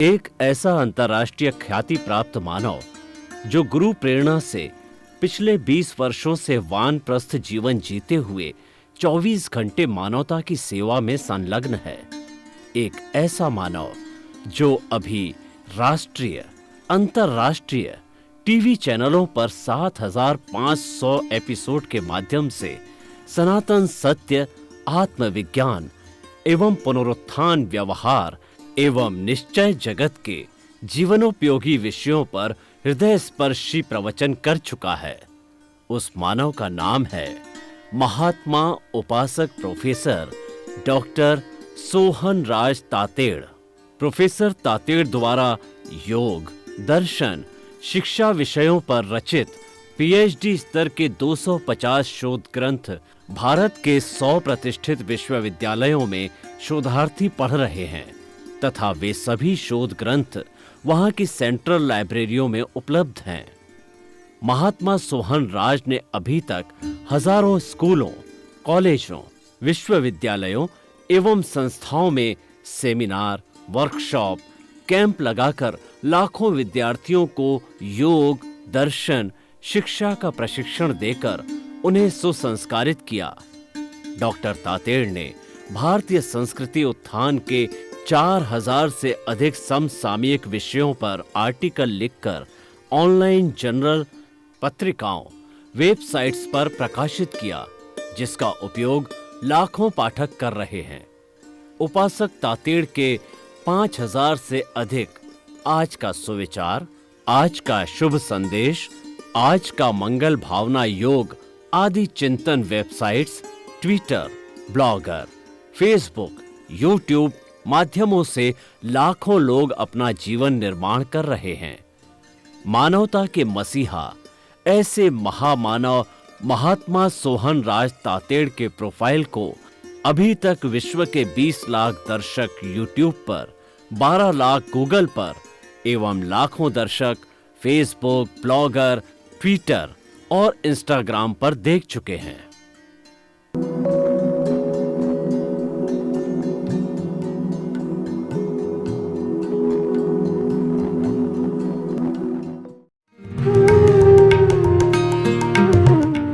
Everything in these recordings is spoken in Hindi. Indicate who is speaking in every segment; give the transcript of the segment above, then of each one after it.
Speaker 1: एक ऐसा अंतर्राष्ट्रीय ख्याति प्राप्त मानव जो गुरु प्रेरणा से पिछले 20 वर्षों से वानप्रस्थ जीवन जीते हुए 24 घंटे मानवता की सेवा में संलग्न है। एक ऐसा मानव जो अभी राष्ट्रीय, अंतर्राष्ट्रीय टीवी चैनलों पर 7,500 एपिसोड के माध्यम से सनातन सत्य, आत्मविज्ञान एवं पुनरुत्थान, व्यवहार एवं निश्चय जगत के जीवनोपयोगी विषयों पर हृदय स्पर्शी प्रवचन कर चुका है। उस मानव का नाम है महात्मा उपासक प्रोफेसर डॉक्टर सोहन राज तातेड़। प्रोफेसर तातेड़ द्वारा योग, दर्शन, शिक्षा विषयों पर रचित पीएचडी स्तर के 250 शोध ग्रंथ भारत के 100 प्रतिष्ठित विश्वविद्यालयों में शोधार्थी पढ़ रहे हैं तथा वे सभी शोध ग्रंथ वहां की सेंट्रल लाइब्रेरियों में उपलब्ध हैं। महात्मा सोहन राज ने अभी तक हजारों स्कूलों, कॉलेजों, विश्वविद्यालयों एवं संस्थाओं में सेमिनार, वर्कशॉप, कैंप लगाकर लाखों विद्यार्थियों को योग, दर्शन, शिक्षा का प्रशिक्षण देकर उन्हें सुसंस्कारित किया। डॉक्टर तातेड़ ने भारतीय संस्कृति उत्थान के 4000 से अधिक समसामयिक विषयों पर आर्टिकल लिखकर ऑनलाइन जर्नल, पत्रिकाओं, वेबसाइट्स पर प्रकाशित किया, जिसका उपयोग लाखों पाठक कर रहे हैं। उपासक तातेड़ के 5000 से अधिक आज का सुविचार, आज का शुभ संदेश, आज का मंगल भावना योग आदि चिंतन websites, Twitter, blogger, Facebook, YouTube माध्यमों से लाखों लोग अपना जीवन निर्माण कर रहे हैं। मानवता के मसीहा ऐसे महामानव महात्मा सोहन राज तातेड़ के प्रोफाइल को अभी तक विश्व के 20 लाख दर्शक यूट्यूब पर, 12 लाख गूगल पर एवं लाखों दर्शक फेसबुक, ब्लॉगर, ट्विटर और इंस्टाग्राम पर देख चुके हैं।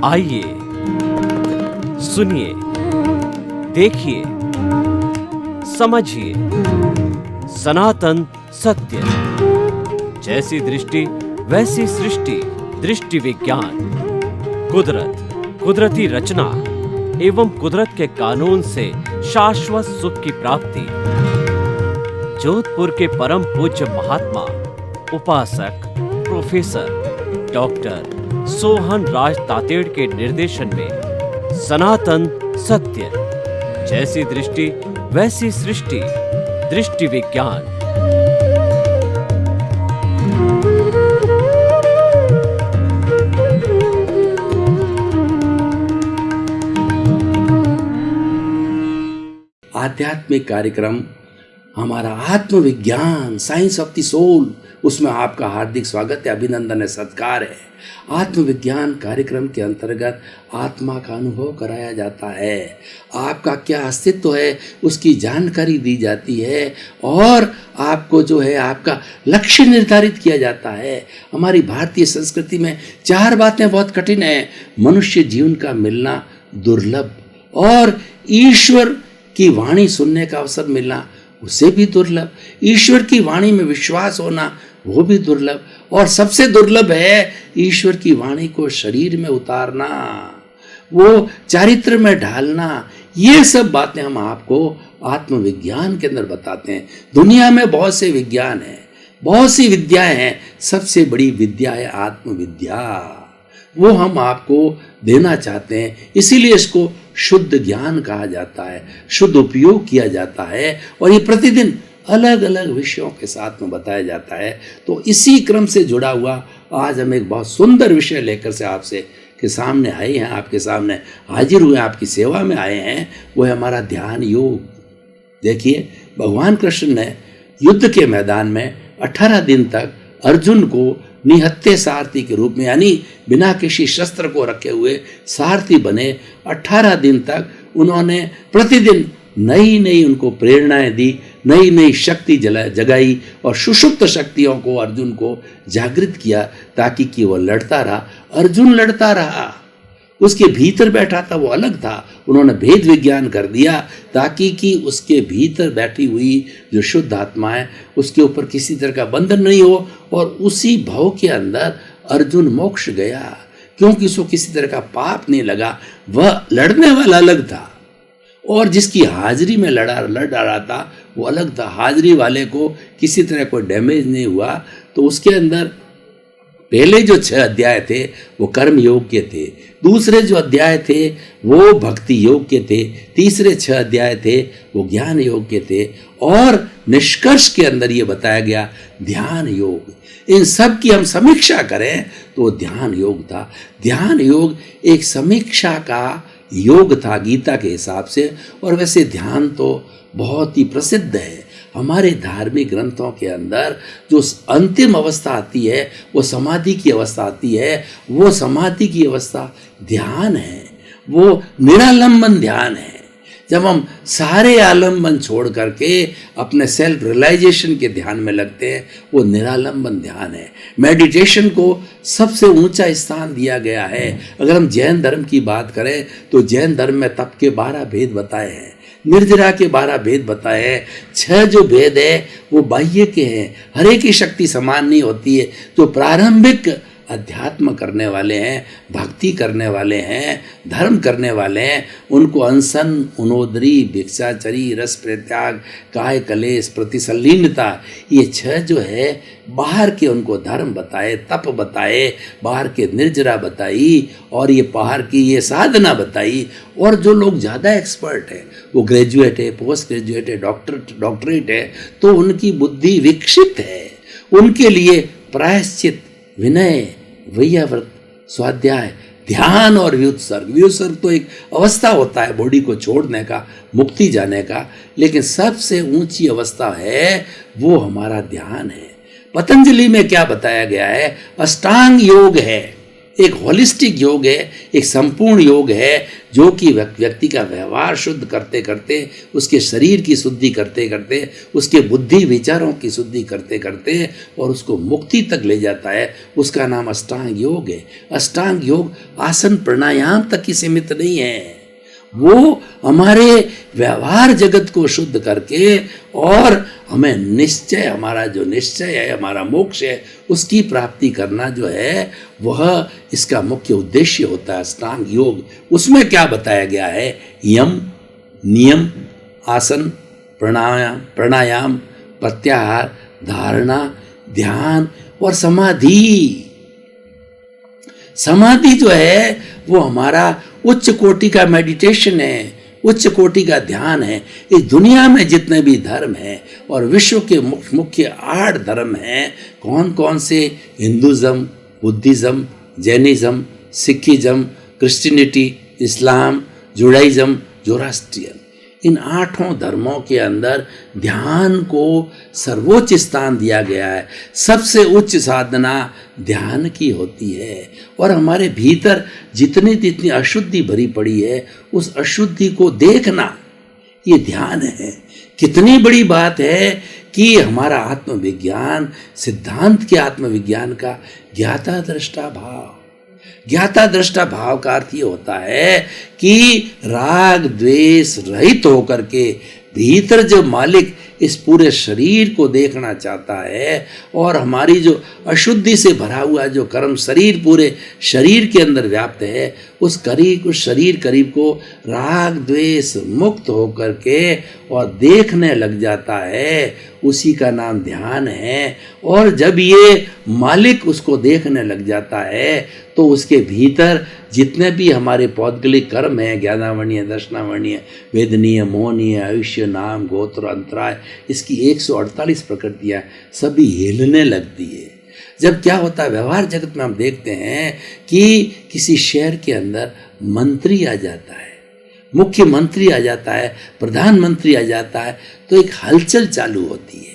Speaker 1: आइए, सुनिए, देखिए, समझिए सनातन सत्य। जैसी दृष्टि वैसी सृष्टि, दृष्टि विज्ञान। कुदरत, कुदरती रचना एवं कुदरत के कानून से शाश्वत सुख की प्राप्ति। जोधपुर के परम पूज्य महात्मा उपासक प्रोफेसर डॉक्टर सोहन राज तातेड़ के निर्देशन में सनातन सत्य। जैसी दृष्टि वैसी सृष्टि, दृष्टि विज्ञान।
Speaker 2: आध्यात्मिक कार्यक्रम हमारा आत्मविज्ञान, साइंस ऑफ द सोल, उसमें आपका हार्दिक स्वागत है, अभिनंदन है, सत्कार है। आत्मविज्ञान कार्यक्रम के अंतर्गत आत्मा का अनुभव कराया जाता है। आपका क्या अस्तित्व है उसकी जानकारी दी जाती है और आपको जो है आपका लक्ष्य निर्धारित किया जाता है। हमारी भारतीय संस्कृति में 4 बातें बहुत कठिन है। मनुष्य जीवन का मिलना दुर्लभ, और ईश्वर की वाणी सुनने का अवसर मिलना उसे भी दुर्लभ, ईश्वर की वाणी में विश्वास होना वो भी दुर्लभ, और सबसे दुर्लभ है ईश्वर की वाणी को शरीर में उतारना, वो चारित्र में ढालना। ये सब बातें हम आपको आत्मविज्ञान के अंदर बताते हैं। दुनिया में बहुत से विज्ञान हैं, बहुत सी विद्याएं हैं, सबसे बड़ी विद्या है आत्मविद्या। वो हम आपको देना चाहते हैं, इसीलिए इसको शुद्ध ज्ञान कहा जाता है, शुद्ध उपयोग किया जाता है, और ये प्रतिदिन अलग अलग विषयों के साथ में बताया जाता है। तो इसी क्रम से जुड़ा हुआ आज हम एक बहुत सुंदर विषय लेकर से आपसे के सामने आए हैं, आपके सामने हाजिर हुए, आपकी सेवा में आए हैं। वो है हमारा ध्यान योग। देखिए, भगवान कृष्ण ने युद्ध के मैदान में 18 दिन तक अर्जुन को निहत्थे सारथी के रूप में, यानी बिना किसी शस्त्र को रखे हुए सारथी बने, 18 दिन तक उन्होंने प्रतिदिन नई नई उनको प्रेरणाएं दी, नई नई शक्ति जगाई और सुषुप्त शक्तियों को अर्जुन को जागृत किया ताकि कि वो लड़ता रहा। अर्जुन लड़ता रहा, उसके भीतर बैठा था वो अलग था, उन्होंने भेद विज्ञान कर दिया ताकि कि उसके भीतर बैठी हुई जो शुद्ध आत्मा है उसके ऊपर किसी तरह का बंधन नहीं हो, और उसी भाव के अंदर अर्जुन मोक्ष गया क्योंकि उसको किसी तरह का पाप नहीं लगा। वह लड़ने वाला अलग था और जिसकी हाजिरी में लड़ रहा था वो अलग था। हाजिरी वाले को किसी तरह कोई डैमेज नहीं हुआ, तो उसके अंदर पहले जो 6 अध्याय थे वो कर्म योग के थे, दूसरे जो अध्याय थे वो भक्ति योग के थे, तीसरे 6 अध्याय थे वो ज्ञान योग के थे, और निष्कर्ष के अंदर ये बताया गया ध्यान योग। इन सब की हम समीक्षा करें तो ध्यान योग था। ध्यान योग एक समीक्षा का योग था गीता के हिसाब से, और वैसे ध्यान तो बहुत ही प्रसिद्ध है। हमारे धार्मिक ग्रंथों के अंदर जो अंतिम अवस्था आती है वो समाधि की अवस्था आती है, वो समाधि की अवस्था ध्यान है, वो निरालंबन ध्यान है। जब हम सारे आलम्बन छोड़ करके अपने सेल्फ रियलाइजेशन के ध्यान में लगते हैं वो निरालंबन ध्यान है। मेडिटेशन को सबसे ऊंचा स्थान दिया गया है। अगर हम जैन धर्म की बात करें तो जैन धर्म में तप के 12 भेद बताए हैं, निर्जरा के 12 भेद बताए हैं। 6 जो भेद है वो बाह्य के हैं, हर एक की शक्ति समान नहीं होती है। जो प्रारंभिक अध्यात्म करने वाले हैं, भक्ति करने वाले हैं, धर्म करने वाले हैं, उनको अनशन, उनोदरी, भिक्षाचरी, रस परित्याग, काय कलेश, प्रतिसल्लीनता, ये 6 जो है बाहर के उनको धर्म बताए, तप बताए, बाहर के निर्जरा बताई, और ये बाहर की ये साधना बताई। और जो लोग ज़्यादा एक्सपर्ट है वो ग्रेजुएट है, पोस्ट ग्रेजुएट है, डॉक्टरेट है, तो उनकी बुद्धि विकसित है। उनके लिए प्रायश्चित, विनय, वैयाव्रत, स्वाध्याय, ध्यान और व्युत्सर्ग। व्युत्सर्ग तो एक अवस्था होता है बॉडी को छोड़ने का, मुक्ति जाने का, लेकिन सबसे ऊंची अवस्था है वो हमारा ध्यान है। पतंजलि में क्या बताया गया है? अष्टांग योग है, एक होलिस्टिक योग है, एक संपूर्ण योग है जो कि व्यक्ति का व्यवहार शुद्ध करते करते, उसके शरीर की शुद्धि करते करते, उसके बुद्धि विचारों की शुद्धि करते करते और उसको मुक्ति तक ले जाता है। उसका नाम अष्टांग योग है। अष्टांग योग आसन प्राणायाम तक ही सीमित नहीं है, वो हमारे व्यवहार जगत को शुद्ध करके और हमें निश्चय, हमारा जो निश्चय है, हमारा मोक्ष है, उसकी प्राप्ति करना जो है वह इसका मुख्य उद्देश्य होता है अष्टांग योग। उसमें क्या बताया गया है? यम, नियम, आसन, प्राणायाम, प्रत्याहार, धारणा, ध्यान और समाधि। समाधि जो है वो हमारा उच्च कोटि का मेडिटेशन है, उच्च कोटि का ध्यान है। इस दुनिया में जितने भी धर्म हैं और विश्व के मुख्य 8 धर्म हैं, कौन कौन से? Hinduism, Buddhism, Jainism, Sikhism, Christianity, Islam, Judaism, Zoroastrian. इन 8 धर्मों के अंदर ध्यान को सर्वोच्च स्थान दिया गया है। सबसे उच्च साधना ध्यान की होती है, और हमारे भीतर जितनी अशुद्धि भरी पड़ी है उस अशुद्धि को देखना ये ध्यान है। कितनी बड़ी बात है कि हमारा आत्मविज्ञान, सिद्धांत के आत्मविज्ञान का ज्ञाता दृष्टा भाव। ज्ञाता दृष्टा भाव का अर्थ ये होता है कि राग द्वेष रहित होकर के भीतर जो मालिक इस पूरे शरीर को देखना चाहता है, और हमारी जो अशुद्धि से भरा हुआ जो कर्म शरीर पूरे शरीर के अंदर व्याप्त है, उस शरीर करीब को राग द्वेष मुक्त होकर के और देखने लग जाता है, उसी का नाम ध्यान है। और जब ये मालिक उसको देखने लग जाता है तो उसके भीतर जितने भी हमारे पौद्गलिक कर्म हैं, ज्ञानावरणीय, दर्शनावरणीय, वेदनीय, मोहनीय, आयुष्य, नाम, गोत्र, अंतराय, इसकी 148 प्रकृतियाँ सभी हिलने लगती है। जब क्या होता है व्यवहार जगत में, हम देखते हैं कि किसी शहर के अंदर मंत्री आ जाता है, मुख्यमंत्री आ जाता है, प्रधानमंत्री आ जाता है, तो एक हलचल चालू होती है।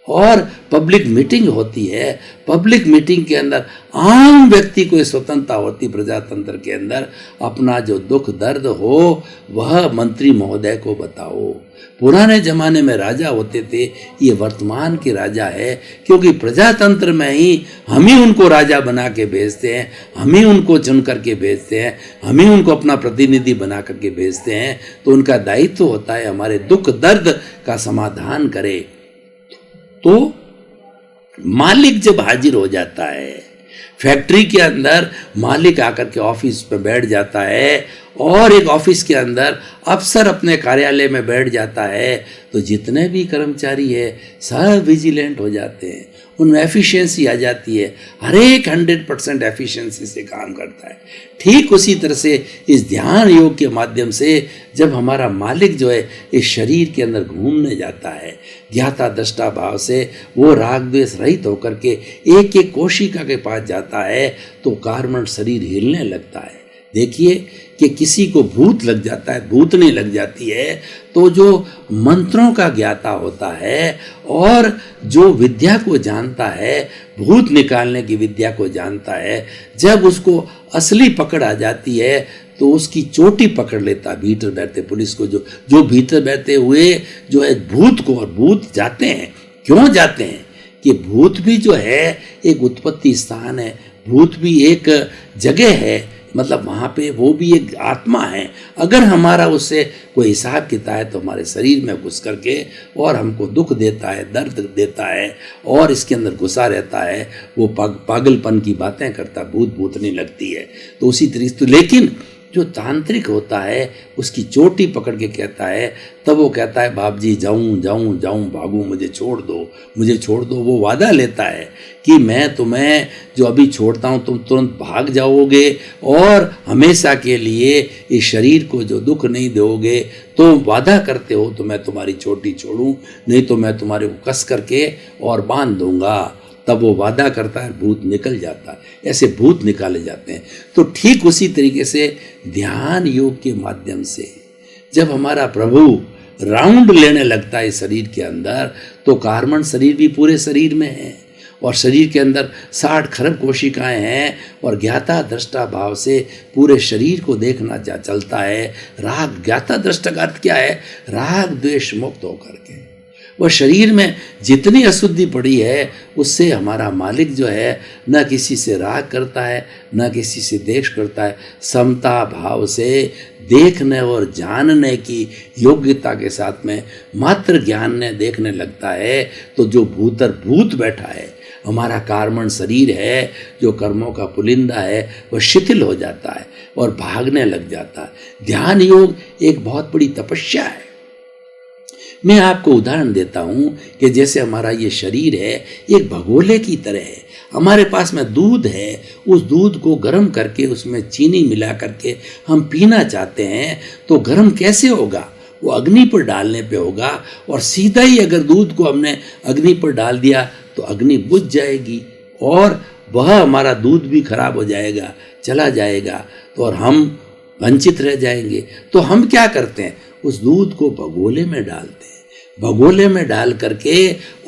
Speaker 2: और पब्लिक मीटिंग होती है। पब्लिक मीटिंग के अंदर आम व्यक्ति को स्वतंत्रता होती, प्रजातंत्र के अंदर अपना जो दुख दर्द हो वह मंत्री महोदय को बताओ। पुराने जमाने में राजा होते थे, ये वर्तमान के राजा है, क्योंकि प्रजातंत्र में ही हम ही उनको राजा बना के भेजते हैं, हम ही उनको चुन करके भेजते हैं, हम ही उनको अपना प्रतिनिधि बना करके भेजते हैं। तो उनका दायित्व होता है हमारे दुख दर्द का समाधान करे। तो मालिक जब हाजिर हो जाता है फैक्ट्री के अंदर, मालिक आकर के ऑफिस पे बैठ जाता है और एक ऑफिस के अंदर अफसर अपने कार्यालय में बैठ जाता है, तो जितने भी कर्मचारी है सब विजिलेंट हो जाते हैं, उनमें एफिशिएंसी आ जाती है, हर एक 100% एफिशिएंसी से काम करता है। ठीक उसी तरह से इस ध्यान योग के माध्यम से जब हमारा मालिक जो है इस शरीर के अंदर घूमने जाता है, ज्ञाता दृष्टा भाव से वो राग द्वेष रहित होकर के एक एक कोशिका के पास जाता है, तो कार्बन शरीर हिलने लगता है। देखिए कि किसी को भूत लग जाता है, भूतनी लग जाती है, तो जो मंत्रों का ज्ञाता होता है और जो विद्या को जानता है, भूत निकालने की विद्या को जानता है, जब उसको असली पकड़ आ जाती है तो उसकी चोटी पकड़ लेता है भीतर बैठते पुलिस को, जो भीतर बैठे हुए जो है भूत को। और भूत जाते हैं, क्यों जाते हैं कि भूत भी जो है एक उत्पत्ति स्थान है, भूत भी एक जगह है, मतलब वहाँ पे वो भी एक आत्मा है। अगर हमारा उससे कोई हिसाब किताब है तो हमारे शरीर में घुस करके और हमको दुख देता है, दर्द देता है और इसके अंदर घुसा रहता है, वो पागलपन की बातें करता, भूत भूतनी लगती है। तो उसी तरीके से, लेकिन जो तांत्रिक होता है उसकी चोटी पकड़ के कहता है, तब वो कहता है बाप जी जाऊं जाऊं जाऊं, भागूं, मुझे छोड़ दो, मुझे छोड़ दो। वो वादा लेता है कि मैं तुम्हें जो अभी छोड़ता हूं तुम तुरंत भाग जाओगे और हमेशा के लिए इस शरीर को जो दुख नहीं दोगे। तो वादा करते हो तो मैं तुम्हारी चोटी छोड़ूं, नहीं तो मैं तुम्हारे को कस करके और बांध दूंगा। तब वो वादा करता है, भूत निकल जाता है। ऐसे भूत निकाले जाते हैं। तो ठीक उसी तरीके से ध्यान योग के माध्यम से जब हमारा प्रभु राउंड लेने लगता है शरीर के अंदर, तो कार्बन शरीर भी पूरे शरीर में है और शरीर के अंदर 60 खरब कोशिकाएं हैं और ज्ञाता दृष्टा भाव से पूरे शरीर को देखना चलता है। राग ज्ञाता दृष्टा का अर्थ क्या है? राग द्वेष मुक्त होकर के वह शरीर में जितनी अशुद्धि पड़ी है उससे हमारा मालिक जो है न किसी से राग करता है न किसी से द्वेष करता है। समता भाव से देखने और जानने की योग्यता के साथ में मात्र ज्ञान ने देखने लगता है। तो जो भूतर भूत बैठा है, हमारा कार्बन शरीर है जो कर्मों का पुलिंदा है, वह शिथिल हो जाता है और भागने लग जाता है। ध्यान योग एक बहुत बड़ी तपस्या है। मैं आपको उदाहरण देता हूँ कि जैसे हमारा ये शरीर है एक भगोले की तरह है। हमारे पास में दूध है, उस दूध को गर्म करके उसमें चीनी मिला करके हम पीना चाहते हैं, तो गर्म कैसे होगा? वो अग्नि पर डालने पे होगा। और सीधा ही अगर दूध को हमने अग्नि पर डाल दिया तो अग्नि बुझ जाएगी और वह हमारा दूध भी खराब हो जाएगा, चला जाएगा, तो और हम वंचित रह जाएंगे। तो हम क्या करते हैं? उस दूध को भगोले में डालते हैं, भगोले में डाल करके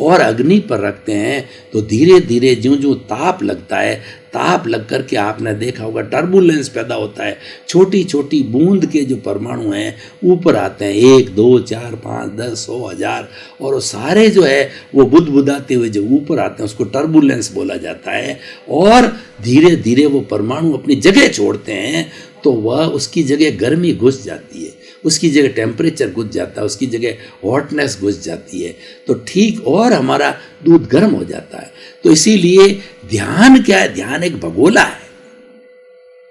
Speaker 2: और अग्नि पर रखते हैं। तो धीरे धीरे ज्यों ज्यों ताप लगता है, ताप लग करके आपने देखा होगा टर्बुलेंस पैदा होता है। छोटी छोटी बूंद के जो परमाणु हैं ऊपर आते हैं, 1 2 4 5 10 100 1000, और वो सारे जो है वो बुदबुदाते हुए जो ऊपर आते हैं उसको टर्बुलेंस बोला जाता है। और धीरे धीरे वो परमाणु अपनी जगह छोड़ते हैं, तो वह उसकी जगह गर्मी घुस जाती है, उसकी जगह टेम्परेचर घुस जाता है, उसकी जगह हॉटनेस घुस जाती है। तो ठीक और हमारा दूध गर्म हो जाता है। तो इसीलिए ध्यान क्या है? ध्यान एक भगोला है।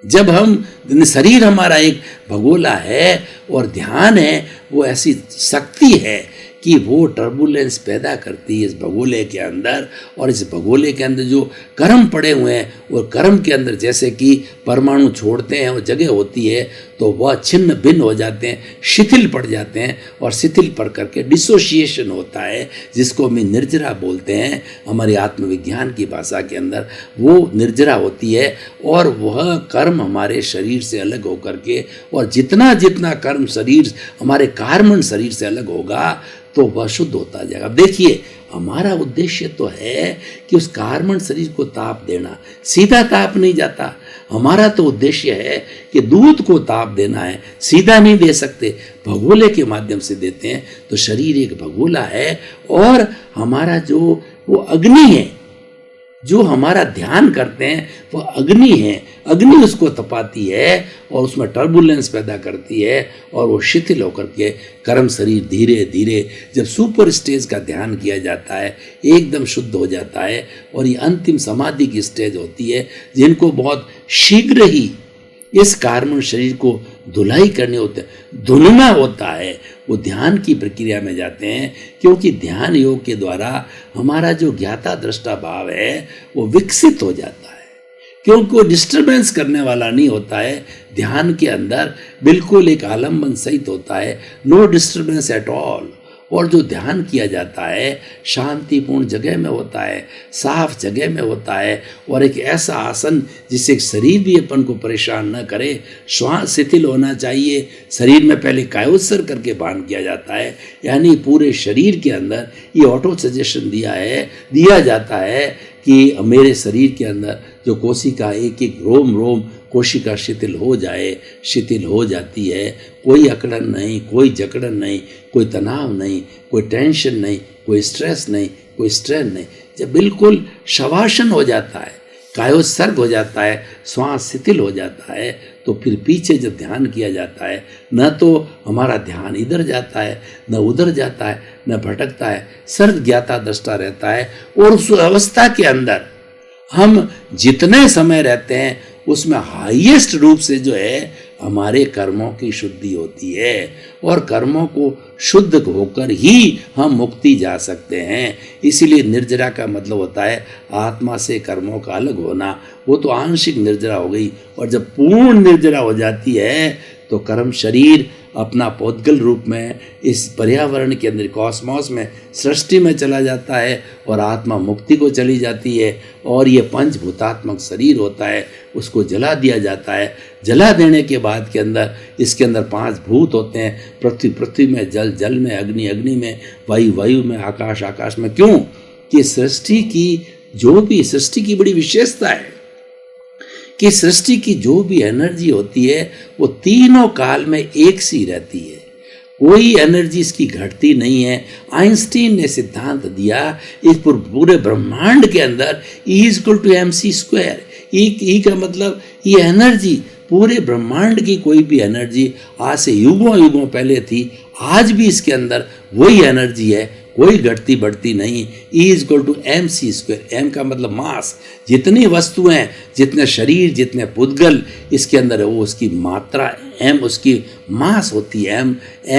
Speaker 2: जब हम शरीर हमारा एक भगोला है और ध्यान है वो ऐसी शक्ति है कि वो टर्बुलेंस पैदा करती है इस भगोले के अंदर। और इस भगोले के अंदर जो कर्म पड़े हुए हैं वो कर्म के अंदर जैसे कि परमाणु छोड़ते हैं वो जगह होती है, तो वह छिन्न भिन्न हो जाते हैं, शिथिल पड़ जाते हैं। और शिथिल पड़ करके डिसोशिएशन होता है, जिसको हम निर्जरा बोलते हैं हमारी आत्मविज्ञान की भाषा के अंदर। वो निर्जरा होती है और वह कर्म हमारे शरीर से अलग होकर के, और जितना जितना कर्म शरीर हमारे कार्बन शरीर से अलग होगा तो वह शुद्ध होता जाएगा। अब देखिए, हमारा उद्देश्य तो है कि उस कार्बन शरीर को ताप देना, सीधा ताप नहीं जाता। हमारा तो उद्देश्य है कि दूध को ताप देना है, सीधा नहीं दे सकते, भगोले के माध्यम से देते हैं। तो शरीर एक भगोला है और हमारा जो वो अग्नि है, जो हमारा ध्यान करते हैं वो अग्नि है। अग्नि उसको तपाती है और उसमें टर्बुलेंस पैदा करती है और वो शिथिल होकर के कर्म शरीर धीरे धीरे जब सुपर स्टेज का ध्यान किया जाता है एकदम शुद्ध हो जाता है। और ये अंतिम समाधि की स्टेज होती है, जिनको बहुत शीघ्र ही इस कार्बन शरीर को धुलाई करनी होती है, धुलना होता है, वो ध्यान की प्रक्रिया में जाते हैं। क्योंकि ध्यान योग के द्वारा हमारा जो ज्ञाता दृष्टा भाव है वो विकसित हो जाता है, क्योंकि वो डिस्टरबेंस करने वाला नहीं होता है। ध्यान के अंदर बिल्कुल एक आलम्बन सहित होता है, नो डिस्टरबेंस एट ऑल। और जो ध्यान किया जाता है शांतिपूर्ण जगह में होता है, साफ जगह में होता है, और एक ऐसा आसन जिससे शरीर भी अपन को परेशान न करे। श्वास शिथिल होना चाहिए, शरीर में पहले कायोत्सर करके बांध किया जाता है, यानी पूरे शरीर के अंदर ये ऑटो सजेशन दिया जाता है कि मेरे शरीर के अंदर जो कोशिका एक एक रोम रोम कोशिका शिथिल हो जाए, शिथिल हो जाती है। कोई अकड़न नहीं, कोई जकड़न नहीं, कोई तनाव नहीं, कोई टेंशन नहीं, कोई स्ट्रेस नहीं, कोई स्ट्रेन नहीं। जब बिल्कुल शवासन हो जाता है, कायोत्सर्ग हो जाता है, श्वास शिथिल हो जाता है, तो फिर पीछे जब ध्यान किया जाता है न तो हमारा ध्यान इधर जाता है न उधर जाता है, न भटकता है, सर्व ज्ञाता दृष्टा रहता है। और उस अवस्था के अंदर हम जितने समय रहते हैं उसमें हाईएस्ट रूप से जो है हमारे कर्मों की शुद्धि होती है, और कर्मों को शुद्ध होकर ही हम मुक्ति जा सकते हैं। इसीलिए निर्जरा का मतलब होता है आत्मा से कर्मों का अलग होना। वो तो आंशिक निर्जरा हो गई, और जब पूर्ण निर्जरा हो जाती है तो कर्म शरीर अपना पौद्गल रूप में इस पर्यावरण के अंदर कॉस्मॉस में सृष्टि में चला जाता है, और आत्मा मुक्ति को चली जाती है। और ये पंचभूतात्मक शरीर होता है, उसको जला दिया जाता है। जला देने के बाद के अंदर इसके अंदर 5 भूत होते हैं, पृथ्वी पृथ्वी में, जल जल में, अग्नि अग्नि में, वायु वायु में, आकाश आकाश में। क्यों कि सृष्टि की बड़ी विशेषता है कि सृष्टि की जो भी एनर्जी होती है वो तीनों काल में एक सी रहती है, कोई एनर्जी इसकी घटती नहीं है। आइंस्टीन ने सिद्धांत दिया इस पूरे ब्रह्मांड के अंदर E=mc²। ई का मतलब ये एनर्जी, पूरे ब्रह्मांड की कोई भी एनर्जी आज से युगों युगों पहले थी, आज भी इसके अंदर वही एनर्जी है, कोई घटती बढ़ती नहीं। E=mc²। m का मतलब मास, जितनी वस्तुएं, जितने शरीर, जितने पुद्गल इसके अंदर है वो उसकी मात्रा, m उसकी मास होती है,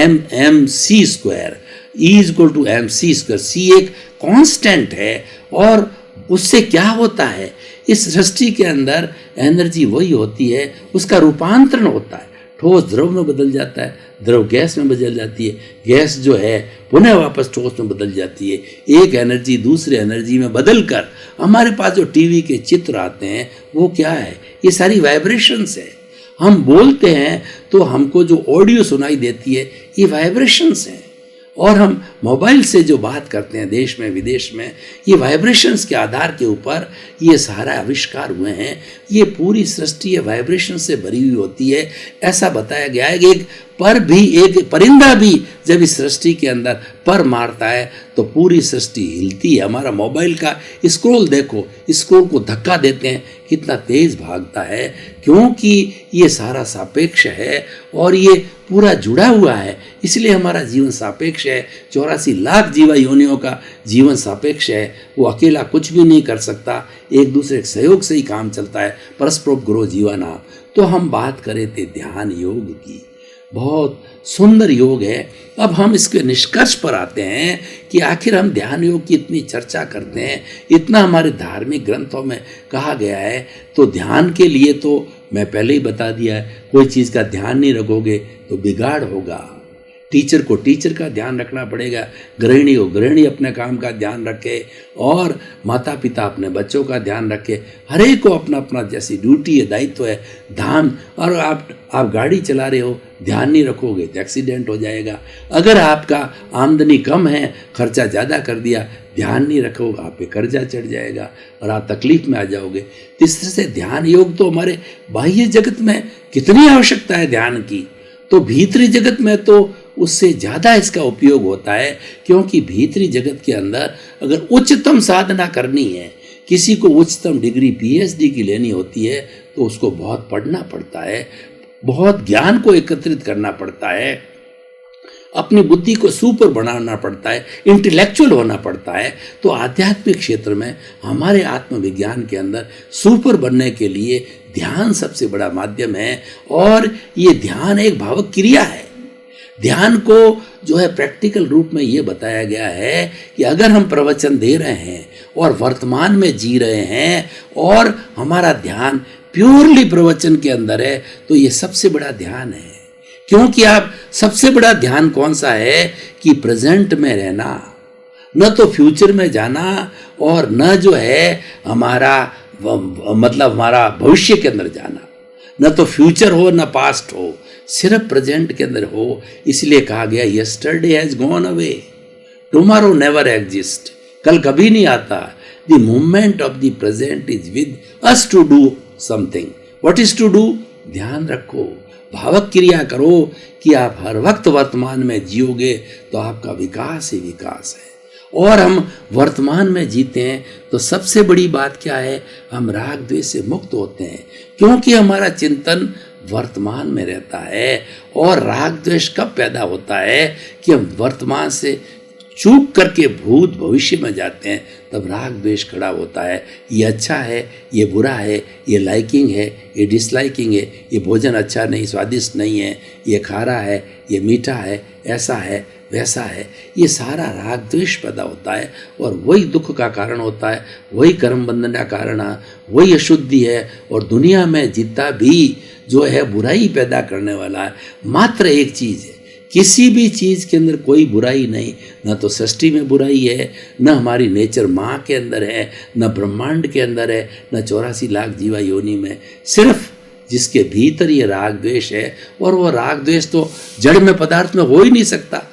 Speaker 2: mc²। E=mc²। c एक कांस्टेंट है, और उससे क्या होता है, इस सृष्टि के अंदर एनर्जी वही होती है, उसका रूपांतरण होता है, ठोस द्रव में बदल जाता है, द्रव गैस में बदल जाती है, गैस जो है पुनः वापस ठोस में बदल जाती है। एक एनर्जी दूसरे एनर्जी में बदल कर हमारे पास जो टीवी के चित्र आते हैं वो क्या है, ये सारी वाइब्रेशंस है। हम बोलते हैं तो हमको जो ऑडियो सुनाई देती है ये वाइब्रेशंस हैं, और हम मोबाइल से जो बात करते हैं देश में विदेश में, ये वाइब्रेशंस के आधार के ऊपर ये सारा आविष्कार हुए हैं। ये पूरी सृष्टि ये वाइब्रेशन से भरी हुई होती है। ऐसा बताया गया है कि एक परिंदा भी जब इस सृष्टि के अंदर पर मारता है तो पूरी सृष्टि हिलती है। हमारा मोबाइल का स्क्रोल देखो, स्क्रोल को धक्का देते हैं, कितना तेज भागता है, क्योंकि ये सारा सापेक्ष है और ये पूरा जुड़ा हुआ है। इसलिए हमारा जीवन सापेक्ष है। 84 लाख जीवा योनियों का जीवन सापेक्ष है। वो अकेला कुछ भी नहीं कर सकता, एक दूसरे के सहयोग से ही काम चलता है। परस्परोपग्रो जीवनाम। तो हम बात करे थे ध्यान योग की, बहुत सुंदर योग है। अब हम इसके निष्कर्ष पर आते हैं कि आखिर हम ध्यान योग की इतनी चर्चा करते हैं, इतना हमारे धार्मिक ग्रंथों में कहा गया है, तो ध्यान के लिए तो मैं पहले ही बता दिया है, कोई चीज़ का ध्यान नहीं रखोगे तो बिगाड़ होगा। टीचर को टीचर का ध्यान रखना पड़ेगा, गृहिणी को गृहिणी अपने काम का ध्यान रखे, और माता पिता अपने बच्चों का ध्यान रखे। हर एक को अपना अपना जैसी ड्यूटी है, दायित्व है, ध्यान। और आप गाड़ी चला रहे हो, ध्यान नहीं रखोगे तो एक्सीडेंट हो जाएगा। अगर आपका आमदनी कम है, खर्चा ज़्यादा कर दिया, ध्यान नहीं रखोगे, आप पे कर्जा चढ़ जाएगा और आप तकलीफ में आ जाओगे। इस तरह से ध्यान योग तो हमारे बाह्य जगत में कितनी आवश्यकता है ध्यान की, तो भीतरी जगत में तो उससे ज़्यादा इसका उपयोग होता है। क्योंकि भीतरी जगत के अंदर अगर उच्चतम साधना करनी है, किसी को उच्चतम डिग्री PhD की लेनी होती है, तो उसको बहुत पढ़ना पड़ता है, बहुत ज्ञान को एकत्रित करना पड़ता है, अपनी बुद्धि को सुपर बनाना पड़ता है, इंटेलेक्चुअल होना पड़ता है। तो आध्यात्मिक क्षेत्र में हमारे आत्मविज्ञान के अंदर सुपर बनने के लिए ध्यान सबसे बड़ा माध्यम है। और ये ध्यान एक भावक क्रिया है। ध्यान को जो है प्रैक्टिकल रूप में ये बताया गया है कि अगर हम प्रवचन दे रहे हैं और वर्तमान में जी रहे हैं और हमारा ध्यान प्योरली प्रवचन के अंदर है, तो ये सबसे बड़ा ध्यान है। क्योंकि आप सबसे बड़ा ध्यान कौन सा है कि प्रेजेंट में रहना, न तो फ्यूचर में जाना और न जो है हमारा मतलब हमारा भविष्य के अंदर जाना, न तो फ्यूचर हो न पास्ट हो, सिर्फ प्रेजेंट के अंदर हो। इसलिए कहा गया yesterday has gone away, tomorrow never exist, कल कभी नहीं आता। The moment of the present is with us to do something. What is to do? ध्यान रखो, भावक क्रिया करो कि आप हर वक्त वर्तमान में जियोगे तो आपका विकास ही विकास है। और हम वर्तमान में जीते हैं तो सबसे बड़ी बात क्या है, हम राग द्वेष से मुक्त होते हैं, क्योंकि हमारा चिंतन वर्तमान में रहता है। और राग द्वेष कब पैदा होता है कि हम वर्तमान से चूक करके भूत भविष्य में जाते हैं, तब राग द्वेष खड़ा होता है। ये अच्छा है, ये बुरा है, ये लाइकिंग है, ये डिसलाइकिंग है, ये भोजन अच्छा नहीं, स्वादिष्ट नहीं है, ये खारा है, ये मीठा है, ऐसा है, वैसा है। ये सारा राग द्वेष पैदा होता है और वही दुख का कारण होता है, वही कर्म बंधन का कारण है, वही अशुद्धि है। और दुनिया में जितना भी जो है बुराई पैदा करने वाला है, मात्र एक चीज़ है, किसी भी चीज़ के अंदर कोई बुराई नहीं। न तो सृष्टि में बुराई है, न हमारी नेचर माँ के अंदर है, न ब्रह्मांड के अंदर है, न 84 लाख जीवा योनि में। सिर्फ जिसके भीतर ये राग द्वेष है, और वो राग द्वेष तो जड़ में पदार्थ में हो ही नहीं सकता,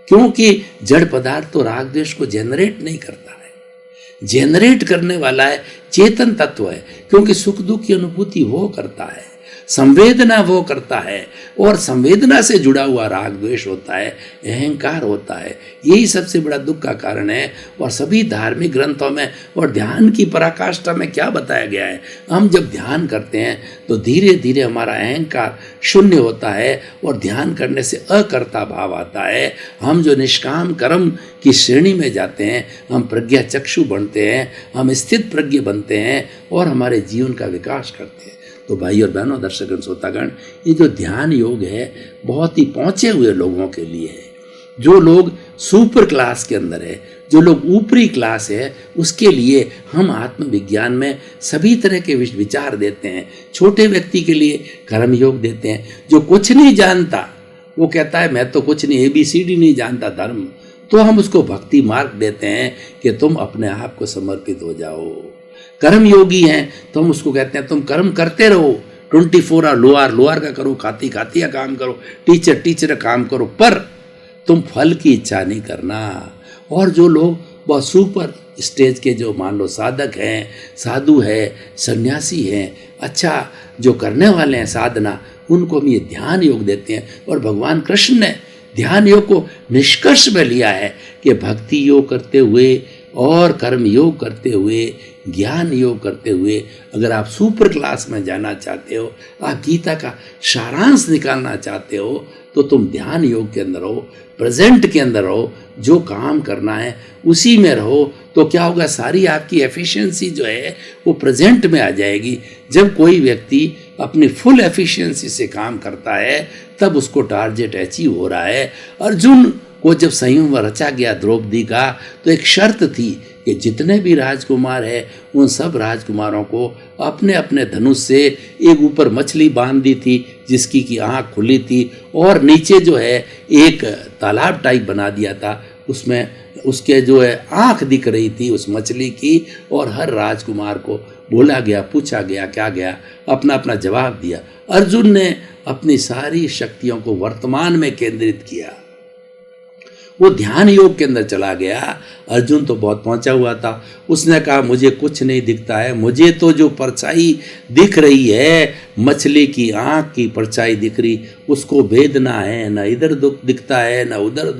Speaker 2: क्योंकि जड़ पदार्थ तो राग द्वेष को जनरेट नहीं करता है। जनरेट करने वाला है चेतन तत्व है, क्योंकि सुख दुख की अनुभूति वो करता है, संवेदना वो करता है, और संवेदना से जुड़ा हुआ राग द्वेष होता है, अहंकार होता है। यही सबसे बड़ा दुख का कारण है। और सभी धार्मिक ग्रंथों में और ध्यान की पराकाष्ठा में क्या बताया गया है, हम जब ध्यान करते हैं तो धीरे धीरे हमारा अहंकार शून्य होता है और ध्यान करने से अकर्ता भाव आता है। हम जो निष्काम कर्म की श्रेणी में जाते हैं, हम प्रज्ञा चक्षु बनते हैं, हम स्थित प्रज्ञ बनते हैं और हमारे जीवन का विकास करते हैं। तो भाई और बहनों, दर्शकगण, श्रोतागण, ये जो ध्यान योग है बहुत ही पहुँचे हुए लोगों के लिए है। जो लोग सुपर क्लास के अंदर है, जो लोग ऊपरी क्लास है, उसके लिए हम आत्मविज्ञान में सभी तरह के विचार देते हैं। छोटे व्यक्ति के लिए कर्म योग देते हैं। जो कुछ नहीं जानता, वो कहता है मैं तो कुछ नहीं, ABCD नहीं जानता धर्म, तो हम उसको भक्ति मार्ग देते हैं कि तुम अपने आप को समर्पित हो जाओ। कर्म योगी हैं तो हम उसको कहते हैं तुम कर्म करते रहो, 24 आवर लोहार का करो, खाती का काम करो, टीचर का काम करो, पर तुम फल की इच्छा नहीं करना। और जो लोग बहुत सुपर स्टेज के जो मान लो साधक हैं, साधु है, सन्यासी हैं, अच्छा जो करने वाले हैं साधना, उनको हम ये ध्यान योग देते हैं। और भगवान कृष्ण ने ध्यान योग को निष्कर्ष में लिया है कि भक्ति योग करते हुए और कर्म योग करते हुए, ज्ञान योग करते हुए अगर आप सुपर क्लास में जाना चाहते हो, आप गीता का सारांश निकालना चाहते हो, तो तुम ध्यान योग के अंदर रहो, प्रेजेंट के अंदर रहो, जो काम करना है उसी में रहो। तो क्या होगा, सारी आपकी एफिशिएंसी जो है वो प्रेजेंट में आ जाएगी। जब कोई व्यक्ति अपनी फुल एफिशिएंसी से काम करता है, तब उसको टारगेट अचीव हो रहा है। अर्जुन को जब संयम रचा गया द्रौपदी का, तो एक शर्त थी कि जितने भी राजकुमार हैं उन सब राजकुमारों को अपने अपने धनुष से एक ऊपर मछली बांध दी थी जिसकी की आँख खुली थी, और नीचे जो है एक तालाब टाइप बना दिया था, उसमें उसके जो है आँख दिख रही थी उस मछली की, और हर राजकुमार को बोला गया, पूछा गया, क्या गया, अपना अपना जवाब दिया। अर्जुन ने अपनी सारी शक्तियों को वर्तमान में केंद्रित किया, वो ध्यान योग के अंदर चला गया। अर्जुन तो बहुत पहुंचा हुआ था, उसने कहा मुझे कुछ नहीं दिखता है, मुझे तो जो परछाई दिख रही है, मछली की आँख की परछाई दिख रही, उसको भेदना है, न इधर दुख दिखता है न उधर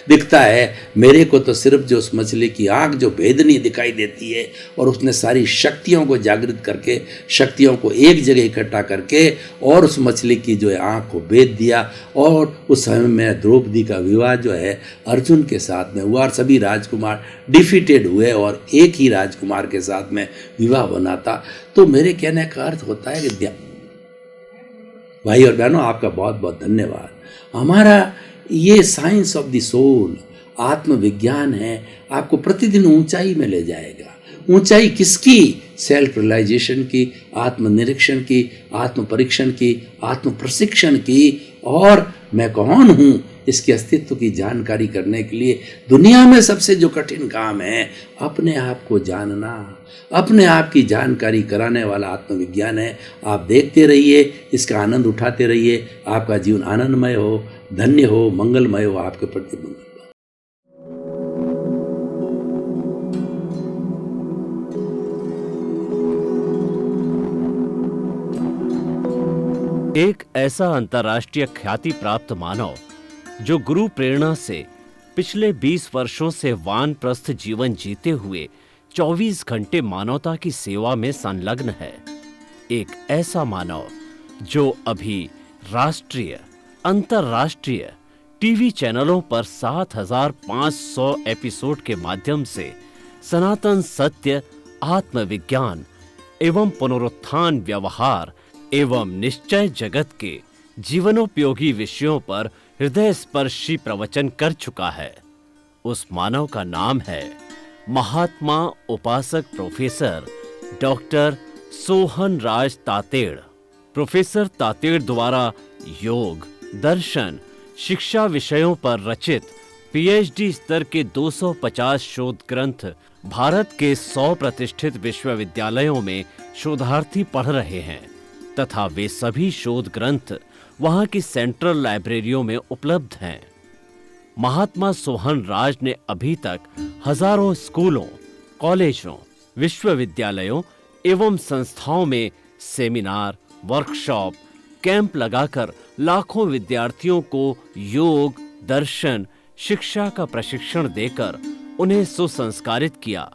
Speaker 2: दिखता है, मेरे को तो सिर्फ जो उस मछली की आँख जो भेदनी दिखाई देती है। और उसने सारी शक्तियों को जागृत करके, शक्तियों को एक जगह इकट्ठा करके और उस मछली की जो है आँख को भेद दिया। और उस समय में द्रौपदी का विवाह जो है अर्जुन के साथ में हुआ, और सभी राजकुमार डिफीटेड हुए और एक ही राजकुमार के साथ में विवाह बना था। तो मेरे कहने का अर्थ होता है कि भाई और बहनों, आपका बहुत बहुत धन्यवाद। हमारा ये साइंस ऑफ द सोल, आत्मविज्ञान है, आपको प्रतिदिन ऊंचाई में ले जाएगा। ऊंचाई किसकी? सेल्फ रियलाइजेशन की, आत्मनिरीक्षण की, आत्म परीक्षण की, आत्म प्रशिक्षण की। और मैं कौन हूँ इसके अस्तित्व की जानकारी करने के लिए दुनिया में सबसे जो कठिन काम है, अपने आप को जानना, अपने आप की जानकारी कराने वाला आत्मविज्ञान है। आप देखते रहिए, इसका आनंद उठाते रहिए। आपका जीवन आनंदमय हो, धन्य हो, मंगलमय हो, आपके प्रति मंगल।
Speaker 1: एक ऐसा अंतर्राष्ट्रीय ख्याति प्राप्त मानव जो गुरु प्रेरणा से पिछले 20 वर्षों से वानप्रस्थ जीवन जीते हुए 24 घंटे मानवता की सेवा में संलग्न है। एक ऐसा मानव जो अभी राष्ट्रीय, अंतर्राष्ट्रीय टीवी चैनलों पर 7,500 एपिसोड के माध्यम से सनातन सत्य, आत्मविज्ञान एवं पुनरुत्थान, व्यवहार एवं निश्चय जगत के जीवनोपयोगी विषयों पर हृदय स्पर्शी प्रवचन कर चुका है। उस मानव का नाम है महात्मा उपासक प्रोफेसर डॉक्टर सोहन राज तातेड़। प्रोफेसर तातेड़ द्वारा योग, दर्शन, शिक्षा विषयों पर रचित पीएचडी स्तर के 250 शोध ग्रंथ भारत के 100 प्रतिष्ठित विश्वविद्यालयों में शोधार्थी पढ़ रहे हैं तथा वे सभी शोध ग्रंथ वहां की सेंट्रल लाइब्रेरियों में उपलब्ध हैं। महात्मा सोहन राज ने अभी तक हजारों स्कूलों, कॉलेजों, विश्वविद्यालयों एवं संस्थाओं में सेमिनार, वर्कशॉप, कैंप लगाकर लाखों विद्यार्थियों को योग, दर्शन, शिक्षा का प्रशिक्षण देकर उन्हें सुसंस्कारित किया।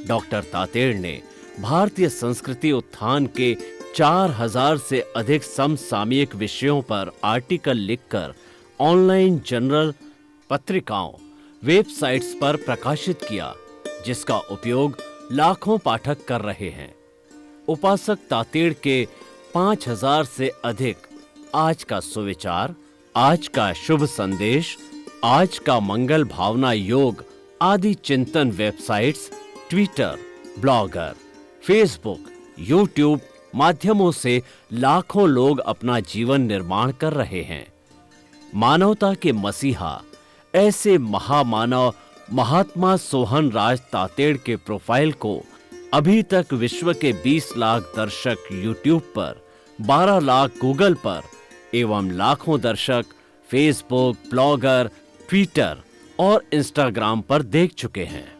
Speaker 1: डॉक्टर तातेड़ ने भारतीय संस्कृति उत्थान के 4000 से अधिक समसामयिक विषयों पर आर्टिकल लिखकर ऑनलाइन जर्नल, पत्रिकाओं, वेबसाइट्स पर प्रकाशित किया, जिसका उपयोग लाखों पाठक कर रहे हैं। उपासक तातेड़ के 5000 से अधिक आज का सुविचार, आज का शुभ संदेश, आज का मंगल भावना योग आदि चिंतन websites, Twitter, blogger, Facebook, YouTube माध्यमों से लाखों लोग अपना जीवन निर्माण कर रहे हैं। मानवता के मसीहा ऐसे महामानव महात्मा सोहन राज तातेड़ के प्रोफाइल को अभी तक विश्व के 20 लाख दर्शक यूट्यूब पर, 12 लाख गूगल पर एवं लाखों दर्शक फेसबुक, ब्लॉगर, ट्विटर और इंस्टाग्राम पर देख चुके हैं।